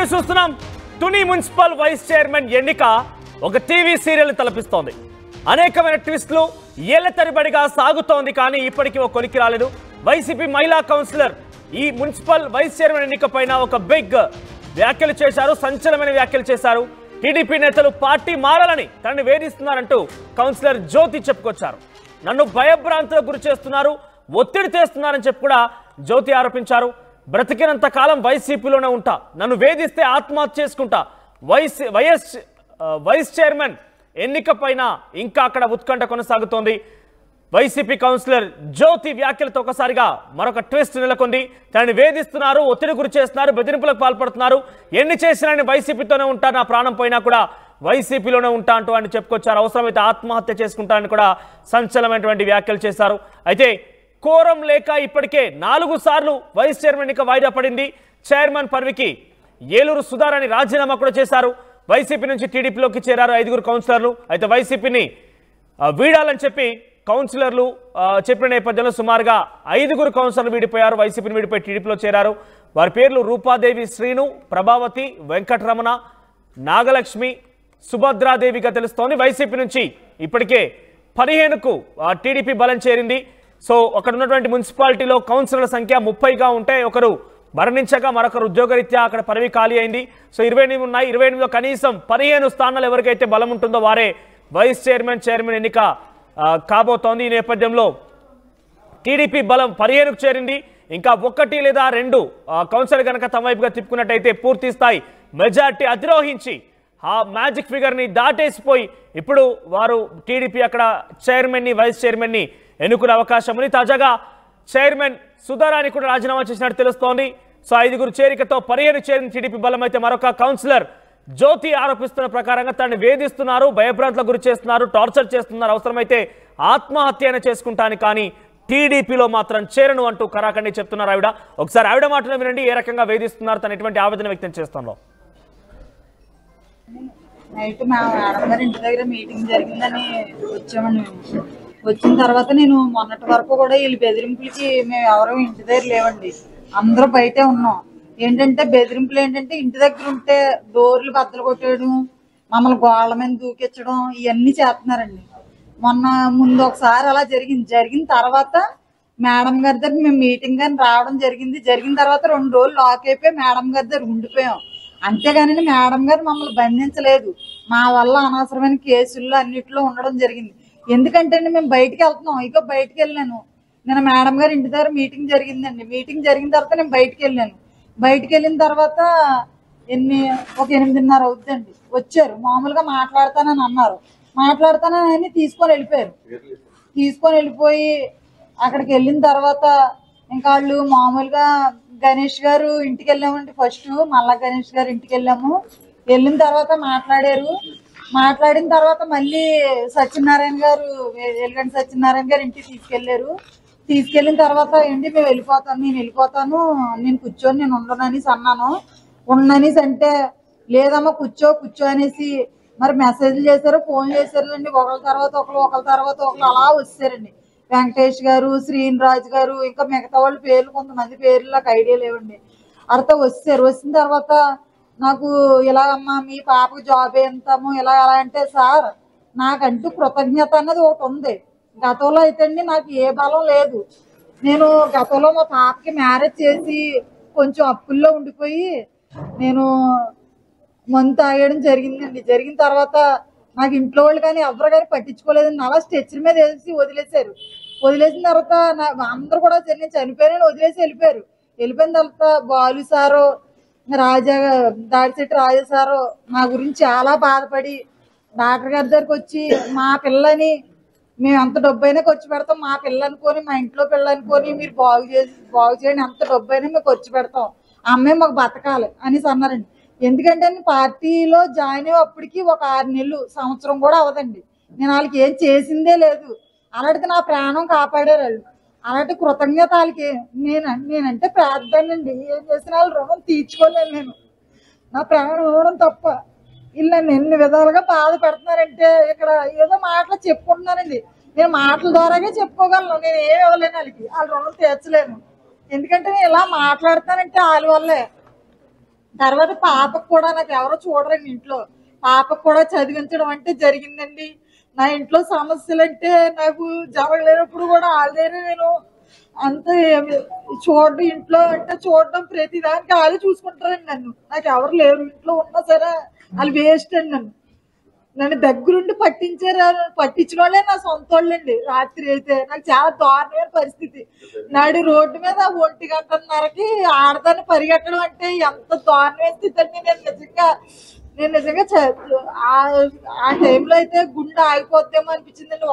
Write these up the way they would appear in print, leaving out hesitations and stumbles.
News చూస్తున్నాం. Tuni municipal vice chairman ఎన్నిక ఒక టీవీ సీరియల్ తలపిస్తోంది. అనేకమైన ట్విస్టులు ఏళ్ల తరబడిగా సాగుతోంది. కానీ ఇప్పటికీ ఒక కొలికి రాలేదు. వైసీపీ మహిళా కౌన్సిలర్ ఈ మున్సిపల్ వైస్ చైర్మన్ ఎన్నిక పైన ఒక బిగ్ వ్యాఖ్యలు చేశారు. సంచలనమైన వ్యాఖ్యలు చేశారు. టీడీపీ నేతలు పార్టీ మారాలని తనని వేధిస్తున్నారంటూ కౌన్సిలర్ జ్యోతి చెప్పుకొచ్చారు. నన్ను భయభ్రాంతులకు గురి చేస్తున్నారు, ఒత్తిడి చేస్తున్నారని చెప్పి కూడా జ్యోతి ఆరోపించారు. బ్రతికినంత కాలం వైసీపీలోనే ఉంటా, నన్ను వేధిస్తే ఆత్మహత్య చేసుకుంటా. వైస్ చైర్మన్ ఎన్నిక పైన ఇంకా అక్కడ ఉత్కంఠ కొనసాగుతోంది. వైసీపీ కౌన్సిలర్ జ్యోతి వ్యాఖ్యలతో ఒకసారిగా మరొక ట్విస్ట్ నెలకొంది. తనని వేధిస్తున్నారు, ఒత్తిడి గురి చేస్తున్నారు, బెదిరింపులకు పాల్పడుతున్నారు. ఎన్ని చేసినా నేను వైసీపీతోనే ఉంటా, నా ప్రాణం పోయినా కూడా వైసీపీలోనే ఉంటా అంటూ ఆయన చెప్పుకొచ్చారు. అవసరమైతే ఆత్మహత్య చేసుకుంటారని కూడా సంచలనమైనటువంటి వ్యాఖ్యలు చేశారు. అయితే కోరం లేక ఇప్పటికే 4 సార్లు వైస్ చైర్మన్ ఎన్నిక వాయిదా పడింది. చైర్మన్ పదవికి ఏలూరు సుధారాణి రాజీనామా కూడా చేశారు. వైసీపీ నుంచి టీడీపీలోకి చేరారు 5 కౌన్సిలర్లు. అయితే వైసీపీని వీడాలని చెప్పి కౌన్సిలర్లు చెప్పిన నేపథ్యంలో సుమారుగా 5 కౌన్సిలర్లు వీడిపోయారు. వైసీపీని వీడిపోయి టీడీపీలో చేరారు. వారి పేర్లు రూపాదేవి శ్రీను, ప్రభావతి, వెంకటరమణ, నాగలక్ష్మి, సుభద్రాదేవిగా తెలుస్తోంది. వైసీపీ నుంచి ఇప్పటికే 15కు టీడీపీ బలం చేరింది. సో అక్కడ ఉన్నటువంటి మున్సిపాలిటీలో కౌన్సిలర్ల సంఖ్య 30గా ఉంటే ఒకరు మరణించగా మరొకరు ఉద్యోగరీత్యా అక్కడ పదవి ఖాళీ అయింది. సో 28 ఉన్నాయి. 28లో కనీసం 15 స్థానాలు ఎవరికైతే బలం ఉంటుందో వారే వైస్ చైర్మన్ ఎన్నిక కాబోతోంది. ఈ నేపథ్యంలో టీడీపీ బలం 15కు చేరింది. ఇంకా 1 లేదా 2 కౌన్సిలర్ కనుక తమ వైపుగా తిప్పుకున్నట్టయితే పూర్తి స్థాయి మెజార్టీ అధిరోహించి ఆ మ్యాజిక్ ఫిగర్ని దాటేసిపోయి ఇప్పుడు వారు టీడీపీ అక్కడ చైర్మన్ని, వైస్ చైర్మన్ని ఎన్నుకునే అవకాశం ఉంది. తాజాగా చైర్మన్ సుధారాణి కూడా రాజీనామా చేసినట్టు తెలుస్తోంది. సో 5 చేరికతో 15 చేరిన టీడీపీ బలం. అయితే మరొక కౌన్సిలర్ జ్యోతి ఆరోపిస్తున్న ప్రకారంగా తనని వేధిస్తున్నారు, భయభ్రాంతులకు గురి చేస్తున్నారు, టార్చర్ చేస్తున్నారు. అవసరమైతే ఆత్మహత్య చేసుకుంటాను, కానీ టీడీపీలో మాత్రం చేరను అంటూ కరాఖండి చెప్తున్నారు ఆవిడ. ఒకసారి ఆవిడ మాటలు వినండి, ఏ రకంగా వేధిస్తున్నారు, తను ఎటువంటి ఆవేదన వ్యక్తం చేస్తున్నారు. నైట్ మా మేడం గారి ఇంటి దగ్గర మీటింగ్ జరిగిందని వచ్చామండి. వచ్చిన తర్వాత నేను మొన్నటి వరకు కూడా వీళ్ళు బెదిరింపులకి మేము ఎవరు ఇంటి దగ్గర లేవండి, అందరూ బయటే ఉన్నాం. ఏంటంటే బెదిరింపులు ఏంటంటే ఇంటి దగ్గర ఉంటే డోర్లు బద్దలు కొట్టేయడం, మమ్మల్ని గోళ్ళ మీద దూకించడం, ఇవన్నీ చేస్తున్నారండి. మొన్న ముందు ఒకసారి అలా జరిగిన తర్వాత మేడం గారి దగ్గర మేము మీటింగ్ అని రావడం జరిగింది. జరిగిన తర్వాత 2 రోజులు లాక్ అయిపోయి మేడం గారి దగ్గర ఉండిపోయాం. అంతేగాని మేడం గారు మమ్మల్ని బంధించలేదు. మా వల్ల అనవసరమైన కేసుల్లో అన్నిట్లో ఉండడం జరిగింది. ఎందుకంటే మేము బయటికి వెళ్తున్నాం. ఇక బయటికి వెళ్ళాను నేను, మేడం గారు ఇంటి దగ్గర మీటింగ్ జరిగిందండి. మీటింగ్ జరిగిన తర్వాత నేను బయటికి వెళ్ళాను. బయటికి వెళ్ళిన తర్వాత ఒక 8:30 అవుతుందండి. వచ్చారు, మామూలుగా మాట్లాడతానని అన్నారు. మాట్లాడతానని తీసుకొని వెళ్ళిపోయి అక్కడికి వెళ్ళిన తర్వాత ఇంకా వాళ్ళు మామూలుగా గణేష్ గారు ఇంటికి వెళ్ళామండి. ఫస్ట్ మళ్ళా గణేష్ గారు ఇంటికి వెళ్ళాము. వెళ్ళిన తర్వాత మాట్లాడిన తర్వాత మళ్ళీ సత్యనారాయణ గారు, ఎలుగంటి సత్యనారాయణ గారు ఇంటికి తీసుకెళ్ళిన తర్వాత ఏంటి నేను వెళ్ళిపోతాను, నేను కూర్చొని నేను ఉండననేసి అన్నాను. ఉండననేసి అంటే లేదమ్మా కూర్చో అనేసి మరి మెసేజ్లు చేశారు, ఫోన్ చేశారులేండి. ఒకళ్ళ తర్వాత ఒకళ్ళు అలా వచ్చారండి. వెంకటేష్ గారు, శ్రీనిరాజు గారు, ఇంకా మిగతా వాళ్ళ పేర్లు కొంతమంది పేర్లు నాకు ఐడియా లేవండి. అర్థ వచ్చారు. వచ్చిన తర్వాత నాకు ఇలాగమ్మా మీ పాపకు జాబ్ ఎంతము ఇలా అంటే, సార్ నాకంటూ కృతజ్ఞత అన్నది ఒకటి ఉంది. గతంలో అయితే అండి నాకు ఏ బలం లేదు. నేను గతంలో మా పాపకి మ్యారేజ్ చేసి కొంచెం అప్పుల్లో ఉండిపోయి నేను మందు తాగేయడం జరిగిందండి. జరిగిన తర్వాత నాకు ఇంట్లో వాళ్ళు కానీ ఎవరు కానీ పట్టించుకోలేదండి. అలా స్ట్రెచ్చర్ మీద వేసి వదిలేసిన తర్వాత అందరూ కూడా నేను చనిపోయానని వదిలేసి వెళ్ళిపోయిన తర్వాత బాలు సారు, దాడిశెట్టి రాజా సారు నా గురించి చాలా బాధపడి డాక్టర్ గారి దగ్గరికి వచ్చి మా పిల్లని మేము ఎంత డబ్బు అయినా ఖర్చు పెడతాం, మా పిల్ల అనుకొని మా ఇంట్లో పిల్ల అనుకొని మీరు బాగు చేయండి, ఎంత డబ్బు అయినా మేము ఖర్చు పెడతాం, అమ్మాయి మాకు బతకాలి అనేసి అన్నారండి. ఎందుకంటే పార్టీలో జాయిన్ అయ్యేప్పటికి ఒక 6 నెలలు సంవత్సరం కూడా అవదండి. నేను వాళ్ళకి ఏం చేసిందే లేదు. అలాంటిది నా ప్రాణం కాపాడారు వాళ్ళు. అలాంటి కృతజ్ఞత వాళ్ళకి నేనంటే ప్రార్థనండి. ఏం చేసిన వాళ్ళు రుణం తీర్చుకోలేను నేను. నా ప్రాణం ఇవ్వడం తప్ప వీళ్ళు నన్ను ఎన్ని విధాలుగా బాధ పెడుతున్నారంటే ఇక్కడ ఏదో మాటలు చెప్పుకుంటున్నానండి. నేను మాటల ద్వారాగే చెప్పుకోగలను, నేను ఏమి ఇవ్వలేను వాళ్ళకి, వాళ్ళ రుణం తీర్చలేను. ఎందుకంటే నేను ఇలా మాట్లాడతానంటే వాళ్ళ వల్లే. తర్వాత పాపకు కూడా నాకు ఎవరో చూడరండి ఇంట్లో, పాపకు కూడా చదివించడం అంటే జరిగిందండి. నా ఇంట్లో సమస్యలు అంటే నాకు జరగలేనప్పుడు కూడా వాళ్ళనే నేను అంత చూడడం, ఇంట్లో అంటే చూడడం ప్రతిదానికి వాళ్ళు చూసుకుంటారండి నన్ను. నాకు ఎవరు లేరు, ఇంట్లో ఉన్నా సరే వాళ్ళు వేస్ట్ అండి. నన్ను దగ్గరుండి పట్టించిన వాళ్ళే నా సొంత వాళ్ళండి. రాత్రి అయితే నాకు చాలా దారుణమైన పరిస్థితి. నాడు రోడ్డు మీద 1:30కి ఆడదాన్ని పరిగెట్టడం అంటే ఎంత దారుణమైన స్థితి అండి. నేను నిజంగా ఆ టైంలో అయితే గుండె ఆగిపోద్దేమో అనిపించిందండి.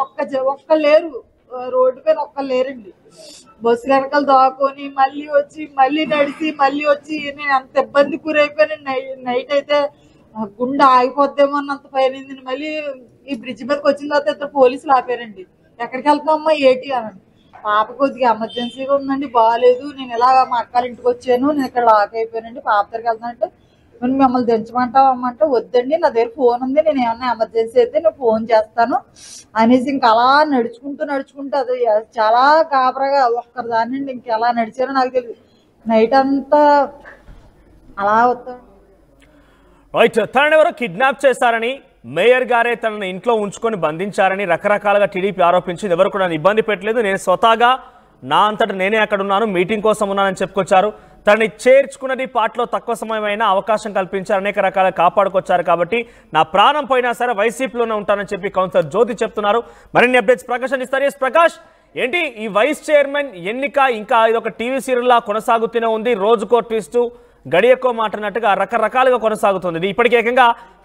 ఒక్క లేరు రోడ్డు పైన, ఒక్క లేరండి. బస్సు వెనకాల దాక్కుని మళ్ళీ వచ్చి మళ్ళీ నడిచి మళ్ళీ వచ్చి నేను అంత ఇబ్బంది గురైపోయాను. నైట్ అయితే గుండె ఆగిపోద్దేమో అన్నంత పైన. మళ్ళీ ఈ బ్రిడ్జ్ మీదకి వచ్చిన తర్వాత 2 పోలీసులు ఆపారండి. ఎక్కడికి వెళ్తామమ్మా ఏంటి అని. పాప కొద్దిగా ఎమర్జెన్సీగా ఉందండి, బాగాలేదు, నేను ఇలా మా అక్కల ఇంటికి వచ్చాను, నేను ఇక్కడ లాక్ అయిపోయానండి, పాప దగ్గరికి వెళ్తానంటే మిమ్మల్ని దించమంటావు అమ్మంటే వద్దండి, నా దగ్గర ఫోన్ ఉంది, నేను ఏమన్నా ఎమర్జెన్సీ అయితే నేను ఫోన్ చేస్తాను అనేసి ఇంకా అలా నడుచుకుంటూ అది చాలా గాబరగా ఒక్కరిదానండి. ఇంకెలా నడిచారో నాకు తెలియదు. నైట్ అంతా అలా వస్తాను. రైట్, తనని ఎవరో కిడ్నాప్ చేశారని, మేయర్ గారే తనని ఇంట్లో ఉంచుకొని బంధించారని రకరకాలుగా టీడీపీ ఆరోపించింది. ఎవరు కూడా ఇబ్బంది పెట్టలేదు, నేను స్వతహాగా నా అంతటా నేనే అక్కడ ఉన్నాను, మీటింగ్ కోసం ఉన్నానని చెప్పుకొచ్చారు. తనని చేర్చుకున్నది పార్టీలో తక్కువ సమయమైనా అవకాశం కల్పించారు, అనేక రకాల కాపాడుకొచ్చారు, కాబట్టి నా ప్రాణం పోయినా సరే వైసీపీలోనే ఉంటానని చెప్పి కౌన్సిలర్ జ్యోతి చెప్తున్నారు. మరిన్ని అప్డేట్స్ ప్రకాష్ అందిస్తారు. ఎస్ ప్రకాష్, ఏంటి ఈ వైస్ చైర్మన్ ఎన్నిక ఇంకా ఇదొక టీవీ సీరియల్లా కొనసాగుతూనే ఉంది, రోజుకో ట్విస్ట్ గడియకో మాట్లాడినట్టుగా రకరకాలుగా కొనసాగుతుంది. ఇప్పటికే ఏకంగా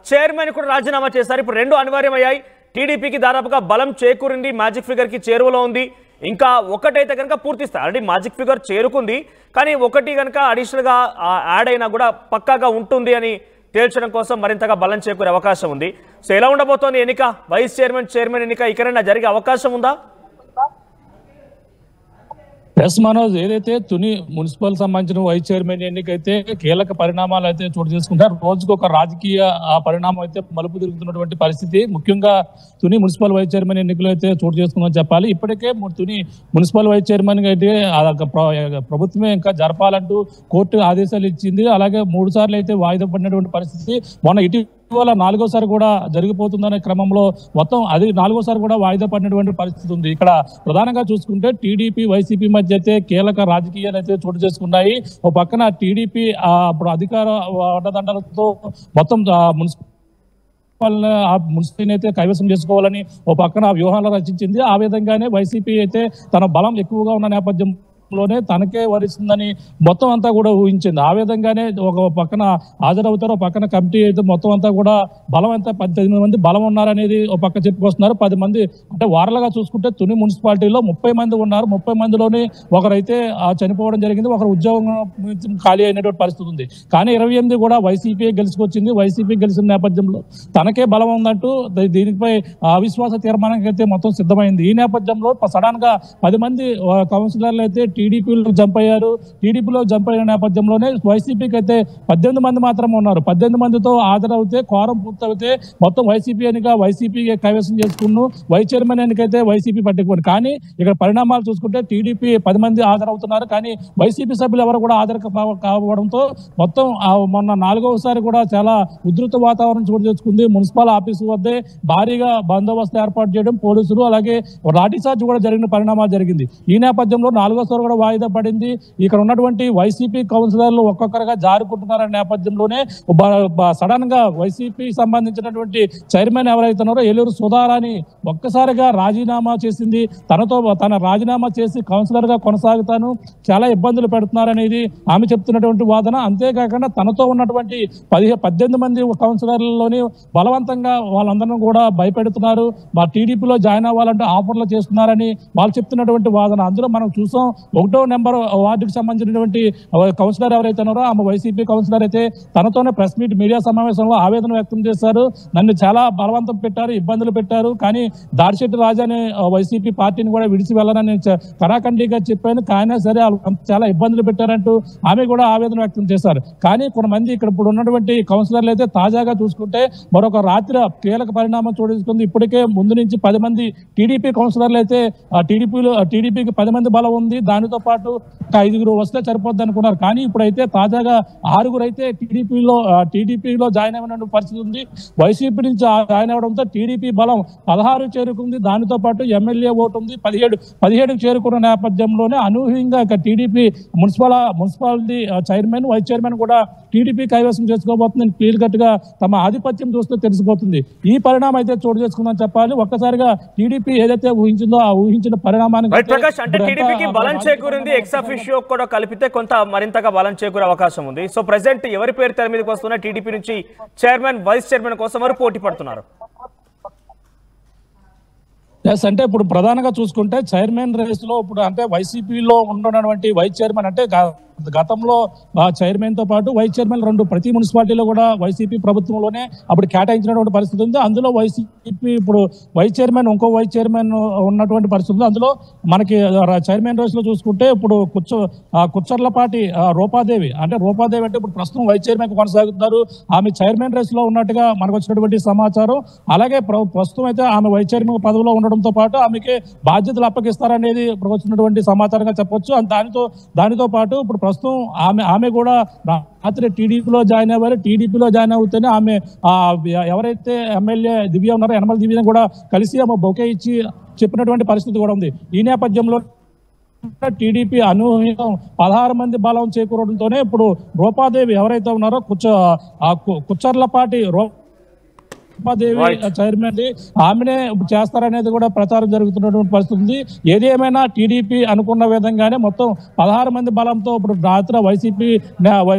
చైర్మన్ కూడా రాజీనామా చేశారు. ఇప్పుడు 2 అనివార్యమయ్యాయి. టీడీపీకి దాదాపుగా బలం చేకూరింది, మ్యాజిక్ ఫిగర్కి చేరువలో ఉంది. ఇంకా ఒకటైతే కనుక పూర్తిస్తాయి. ఆల్రెడీ మ్యాజిక్ ఫిగర్ చేరుకుంది, కానీ ఒకటి కనుక అడిషనల్గా యాడ్ అయినా కూడా పక్కాగా ఉంటుంది అని తేల్చడం కోసం మరింతగా బలం చేకూరే అవకాశం ఉంది. సో ఎలా ఉండబోతోంది ఎన్నిక? వైస్ చైర్మన్ ఎన్నిక ఇకరైనా జరిగే అవకాశం ఉందా? ఎస్ మనోజ్, ఏదైతే తుని మున్సిపల్ సంబంధించిన వైస్ చైర్మన్ ఎన్నికైతే కీలక పరిణామాలు అయితే చోటు చేసుకుంటారు. రోజుకు ఒక రాజకీయ పరిణామం అయితే మలుపు తిరుగుతున్నటువంటి పరిస్థితి. ముఖ్యంగా తుని మున్సిపల్ వైస్ చైర్మన్ ఎన్నికలు అయితే చోటు చేసుకుందని చెప్పాలి. ఇప్పటికే తుని మున్సిపల్ వైస్ చైర్మన్ అయితే ప్రభుత్వమే ఇంకా జరపాలంటూ కోర్టు ఆదేశాలు ఇచ్చింది. అలాగే 3 సార్లు అయితే వాయిదా పడినటువంటి పరిస్థితి. మొన్న ఇటీవల 4వసారి కూడా జరిగిపోతుందనే క్రమంలో మొత్తం అది 4వసారి కూడా వాయిదా పడినటువంటి పరిస్థితి ఉంది. ఇక్కడ ప్రధానంగా చూసుకుంటే టీడీపీ వైసీపీ మధ్య అయితే కీలక రాజకీయాలు అయితే చోటు చేసుకున్నాయి. ఒక పక్కన టీడీపీ అప్పుడు అధికార అండదండలతో మొత్తం మున్సిపల్ అయితే కైవసం చేసుకోవాలని ఒక పక్కన వ్యూహాలు రచించింది. ఆ విధంగానే వైసీపీ అయితే తన బలం ఎక్కువగా ఉన్న నేపథ్యంలోనే తనకే వరిస్తుందని మొత్తం అంతా కూడా ఊహించింది. ఆ విధంగానే ఒక పక్కన హాజరవుతారు, ఒక పక్కన కమిటీ అయితే మొత్తం అంతా కూడా బలం అంతా 18 మంది బలం ఉన్నారనేది ఒక పక్క చెప్పుకొస్తున్నారు. 10 మంది అంటే వారలుగా చూసుకుంటే తుని మున్సిపాలిటీలో 30 మంది ఉన్నారు. 30 మందిలోనే ఒకరైతే చనిపోవడం జరిగింది, ఒకరు ఉద్యోగం ఖాళీ అయినటువంటి పరిస్థితి ఉంది. కానీ 28 కూడా వైసీపీ గెలుచుకొచ్చింది. వైసీపీ గెలిచిన నేపథ్యంలో తనకే బలం ఉందంటూ దీనిపై అవిశ్వాస తీర్మానానికి అయితే మొత్తం సిద్ధమైంది. ఈ నేపథ్యంలో సడన్ గా 10 మంది కౌన్సిలర్లు అయితే టీడీపీలో జంప్ అయ్యారు. టీడీపీలో జంప్ అయిన నేపథ్యంలోనే వైసీపీకి అయితే 18 మంది మాత్రమే ఉన్నారు. 18 మందితో హాజరవుతే కోరం పూర్తవుతే మొత్తం వైసీపీ ఎన్నిక వైసీపీ కైవసం చేసుకున్నాను, వైస్ చైర్మన్ ఎన్నికైతే వైసీపీ పట్టుకుని. కానీ ఇక్కడ పరిణామాలు చూసుకుంటే టీడీపీ 10 మంది హాజరవుతున్నారు, కానీ వైసీపీ సభ్యులు ఎవరు కూడా హాజరు కావడంతో మొత్తం మొన్న 4వసారి కూడా చాలా ఉధృత వాతావరణం చోటు చేసుకుంది. మున్సిపల్ ఆఫీసు వద్దే భారీగా బందోబస్తు ఏర్పాటు చేయడం, పోలీసులు అలాగే లాఠీచార్జ్ కూడా జరిగిన పరిణామాలు జరిగింది. ఈ నేపథ్యంలో 4వసారి కూడా వాయిదా పడింది. ఇక్కడ ఉన్నటువంటి వైసీపీ కౌన్సిలర్లు ఒక్కొక్కరుగా జారుకుంటున్నారనే నేపథ్యంలోనే సడన్ గా వైసీపీ సంబంధించినటువంటి చైర్మన్ ఎవరైతున్నారో ఏలూరు సుధారాణి ఒక్కసారిగా రాజీనామా చేసింది. తన రాజీనామా చేసి కౌన్సిలర్ గా కొనసాగుతాను, చాలా ఇబ్బందులు పెడుతున్నారనేది ఆమె చెప్తున్నటువంటి వాదన. అంతేకాకుండా తనతో ఉన్నటువంటి 18 మంది కౌన్సిలర్లలోని బలవంతంగా వాళ్ళందరినీ కూడా భయపెడుతున్నారు, మా టీడీపీలో జాయిన్ అవ్వాలంటే ఆఫర్లు చేస్తున్నారని వాళ్ళు చెప్తున్నటువంటి వాదన. అందులో మనం చూసాం 1వ నెంబర్ వార్డుకి సంబంధించినటువంటి కౌన్సిలర్ ఎవరైతే ఉన్నారో ఆమె వైసీపీ కౌన్సిలర్ అయితే తనతోనే ప్రెస్ మీట్ మీడియా సమావేశంలో ఆవేదన వ్యక్తం చేశారు. నన్ను చాలా బలవంతం పెట్టారు, ఇబ్బందులు పెట్టారు, కానీ దాడిశెట్టి రాజాని వైసీపీ పార్టీని కూడా విడిచి వెళ్ళాలని కరాఖండిగా చెప్పాను, కానీ సరే చాలా ఇబ్బందులు పెట్టారంటూ ఆమె కూడా ఆవేదన వ్యక్తం చేశారు. కానీ కొంతమంది ఇక్కడ ఇప్పుడు ఉన్నటువంటి కౌన్సిలర్లు అయితే తాజాగా చూసుకుంటే మరొక రాత్రి కీలక పరిణామం చూసుకుంది. ఇప్పటికే ముందు నుంచి 10 మంది టీడీపీ కౌన్సిలర్లు అయితే టీడీపీకి 10 మంది బలం ఉంది, దాని దానితో పాటు 5 వస్తే సరిపోద్ది అనుకున్నారు. కానీ ఇప్పుడైతే తాజాగా 6 అయితే టీడీపీలో జాయిన్ అయిన పరిస్థితి ఉంది. వైసీపీ నుంచి జాయిన్ అవ్వడంతో టీడీపీ బలం 16 చేరుకుంది. దానితో పాటు ఎమ్మెల్యే ఓటు ఉంది 17 చేరుకున్న నేపథ్యంలోనే అనూహ్యంగా TDP municipality chairman vice chairman కూడా టీడీపీ కైవసం చేసుకోబోతుందని క్లియర్ కట్ గా తమ ఆధిపత్యం చూస్తే తెలిసిపోతుంది. ఈ పరిణామం అయితే చోటు చేసుకుందని చెప్పాలి. ఒక్కసారిగా టీడీపీ ఏదైతే ఊహించిందో ఆ ఊహించిన పరిణామానికి ప్రకాష్ అంటే టీడీపీకి బలం చేకూరింది. ఎక్స్ అఫిషియో కూడా కలిపితే కొంత మరింతగా బలం చేకూరే అవకాశం ఉంది. సో ప్రెసెంట్ ఎవరి పేరు తెర మీదకి వస్తున్నా టీడీపీ నుంచి చైర్మన్ వైస్ చైర్మన్ కోసం వారు పోటీ పడుతున్నారు. అంటే ఇప్పుడు ప్రధానంగా చూసుకుంటే చైర్మన్ రేస్ లో ఇప్పుడు అంటే వైసీపీలో ఉన్నటువంటి వైస్ చైర్మన్ అంటే గతంలో చైర్మన్ తో పాటు వైస్ చైర్మన్ 2 ప్రతి మున్సిపాలిటీలో కూడా వైసీపీ ప్రభుత్వంలోనే అప్పుడు కేటాయించినటువంటి పరిస్థితి ఉంది. అందులో వైసీపీ ఇప్పుడు వైస్ చైర్మన్ ఇంకో వైస్ చైర్మన్ ఉన్నటువంటి పరిస్థితి ఉంది. అందులో మనకి చైర్మన్ రేస్ లో చూసుకుంటే ఇప్పుడు కుచ్చర్లపాటి రూపాదేవి అంటే ఇప్పుడు ప్రస్తుతం వైస్ చైర్మన్ కొనసాగుతున్నారు. ఆమె చైర్మన్ రేస్ లో ఉన్నట్టుగా మనకు వచ్చినటువంటి సమాచారం. అలాగే ప్రస్తుతం అయితే ఆమె వైస్ చైర్మన్ పదవిలో ఉండడంతో పాటు ఆమెకి బాధ్యతలు అప్పగిస్తారనేది ఇప్పుడు వచ్చినటువంటి సమాచారంగా చెప్పొచ్చు. దానితో పాటు ఇప్పుడు ప్రస్తుతం ఆమె కూడా రాత్రి టీడీపీలో జాయిన్ అయ్యారు. టీడీపీలో జాయిన్ అవుతూనే ఆమె ఎవరైతే ఎమ్మెల్యే దివ్య ఉన్నారో యనమల దివ్యను కూడా కలిసి ఆమె బొకే ఇచ్చి చెప్పినటువంటి పరిస్థితి కూడా ఉంది. ఈ నేపథ్యంలో టీడీపీ అనూహ్యం 16 మంది బలం చేకూరడంతోనే ఇప్పుడు రూపాదేవి ఎవరైతే ఉన్నారో కుచ్చర్లపాటి రూపాదేవి చైర్మన్ ఆమెనే చేస్తారనేది కూడా ప్రచారం జరుగుతున్నటువంటి పరిస్థితి ఉంది. ఏది ఏమైనా టీడీపీ అనుకున్న విధంగానే మొత్తం 16 మంది బలంతో ఇప్పుడు రాత్రి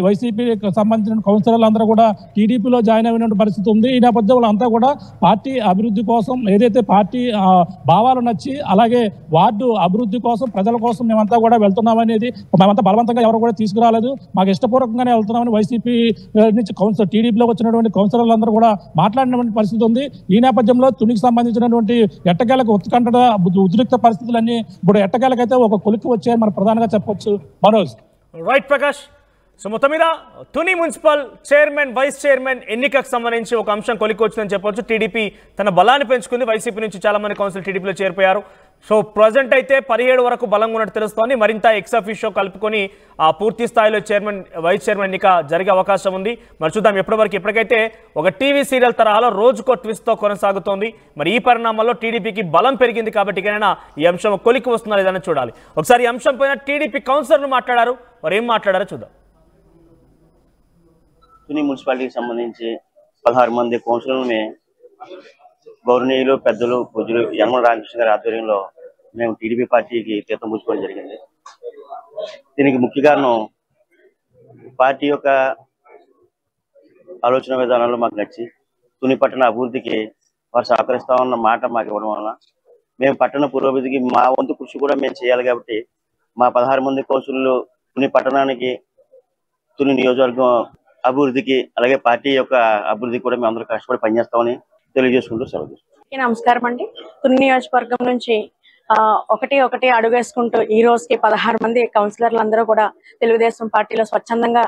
వైసీపీకి సంబంధించిన కౌన్సిలర్లు అందరూ కూడా టీడీపీలో జాయిన్ అయిన పరిస్థితి ఉంది. ఈ నేపథ్యంలో అంతా కూడా పార్టీ అభివృద్ధి కోసం ఏదైతే పార్టీ భావాలు నచ్చి అలాగే వార్డు అభివృద్ధి కోసం ప్రజల కోసం మేమంతా కూడా వెళ్తున్నామనేది మేమంతా బలవంతంగా ఎవరు కూడా తీసుకురాలేదు, మాకు ఇష్టపూర్వకంగానే వెళ్తున్నామని వైసీపీ నుంచి టీడీపీలో వచ్చినటువంటి కౌన్సిలర్లు అందరూ కూడా మాట్లాడిన పరిస్థితి ఉంది. ఈ నేపథ్యంలో తునికి సంబంధించినటువంటి ఎట్టకేలకు ఉద్రిక్త పరిస్థితులన్నీ ఇప్పుడు ఎట్టకేలకైతే ఒక కొలిక్కి వచ్చాయని మనం ప్రధానంగా చెప్పొచ్చు. మనోజ్ రైట్ ప్రకాష్. సో మొత్తం మీద Tuni municipal chairman vice chairman ఎన్నికకు సంబంధించి ఒక అంశం కొలిక్కి వచ్చిందని చెప్పొచ్చు. టీడీపీ తన బలాన్ని పెంచుకుంది. వైసీపీ నుంచి చాలా మంది కౌన్సిల్ టీడీపీలో చేరిపోయారు. సో ప్రజెంట్ అయితే 17 వరకు బలంగా ఉన్నట్టు తెలుస్తోంది. మరింత ఎక్స్ అఫిషియో కలుపుకొని పూర్తి స్థాయిలో చైర్మన్ వైస్ చైర్మన్ ఎన్నిక జరిగే అవకాశం ఉంది. మరి చూద్దాం ఇప్పటికైతే ఒక టీవీ సీరియల్ తరహాలో రోజుకో ట్విస్ట్తో కొనసాగుతోంది. మరి ఈ పరిణామాల్లో టీడీపీకి బలం పెరిగింది కాబట్టి ఇకైనా ఈ అంశం కొలిక్కి వస్తుందా లేదని చూడాలి. ఒకసారి ఈ అంశం పైన టీడీపీ కౌన్సిలర్లు మాట్లాడారు. మరి ఏం మాట్లాడారో చూద్దాం. తుని మున్సిపాలిటీకి సంబంధించి 16 మంది కౌన్సిలర్లని గౌరవనీయులు పెద్దలు పూజ్యులు యనమల రామకృష్ణ గారి ఆధ్వర్యంలో మేము టీడీపీ పార్టీకి తీర్థం పుచ్చుకోవడం జరిగింది. దీనికి ముఖ్య కారణం పార్టీ యొక్క ఆలోచన విధానాలు మాకు నచ్చి తుని పట్టణ అభివృద్ధికి వారు సహకరిస్తామన్న మాట మాకు ఇవ్వడం వలన మేము పట్టణ పురోభివృద్ధికి మా వంతు కృషి కూడా మేము చేయాలి. కాబట్టి మా 16 మంది కౌన్సిలర్లు తుని పట్టణానికి తుని నియోజకవర్గం అభివృద్ధికి అలాగే పార్టీ యొక్క అభివృద్ధికి కూడా మేము అందరూ కష్టపడి పనిచేస్తామని తెలియజేసుకుంటూ సెలవు. నమస్కారం అండి. తుని నియోజకవర్గం నుంచి ఒకటి అడుగేసుకుంటూ ఈ రోజుకి 16 మంది కౌన్సిలర్లు అందరూ కూడా తెలుగుదేశం పార్టీలో స్వచ్ఛందంగా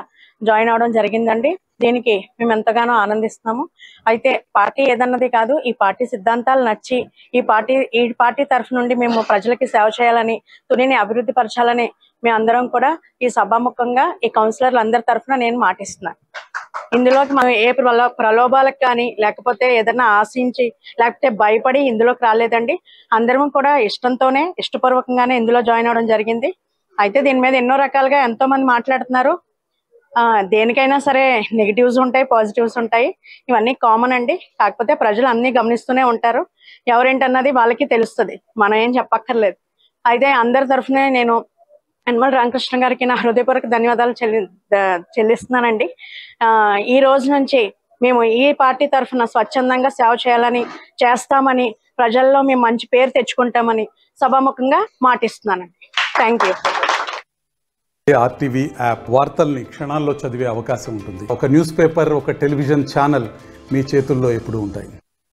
జాయిన్ అవడం జరిగిందండి. దీనికి మేము ఎంతగానో ఆనందిస్తున్నాము. అయితే పార్టీ ఏదన్నది కాదు, ఈ పార్టీ సిద్ధాంతాలు నచ్చి ఈ పార్టీ తరఫు నుండి మేము ప్రజలకి సేవ చేయాలని తునిని అభివృద్ధి పరచాలని మేము అందరం కూడా ఈ సభాముఖంగా ఈ కౌన్సిలర్లు అందరి తరఫున నేను మాటిస్తున్నాను. ఇందులోకి మనం ఏ ప్రలోభాలకు కానీ లేకపోతే ఏదైనా ఆశించి లేకపోతే భయపడి ఇందులోకి రాలేదండి. అందరం కూడా ఇష్టంతోనే ఇష్టపూర్వకంగానే ఇందులో జాయిన్ అవడం జరిగింది. అయితే దీని మీద ఎన్నో రకాలుగా ఎంతో మంది మాట్లాడుతున్నారు. దేనికైనా సరే నెగిటివ్స్ ఉంటాయి, పాజిటివ్స్ ఉంటాయి, ఇవన్నీ కామన్ అండి. కాకపోతే ప్రజలు అన్ని గమనిస్తూనే ఉంటారు. ఎవరేంటన్నది వాళ్ళకి తెలుస్తుంది, మనం ఏం చెప్పక్కర్లేదు. అయితే అందరి తరఫునే నేను యనమల రామకృష్ణ గారికి నా హృదయపూర్వక ధన్యవాదాలు చెల్లిస్తున్నానండి. ఈ రోజు నుంచి మేము ఈ పార్టీ తరఫున స్వచ్ఛందంగా సేవ చేస్తామని ప్రజల్లో మేము మంచి పేరు తెచ్చుకుంటామని సభాముఖంగా మాటిస్తున్నానండి. Thank you. ఆర్టీవీ యాప్ వార్తల్ని క్షణాల్లో చదివే అవకాశం ఉంటుంది. ఒక న్యూస్ పేపర్, ఒక టెలివిజన్ ఛానల్ మీ చేతుల్లో ఎప్పుడూ ఉంటాయి.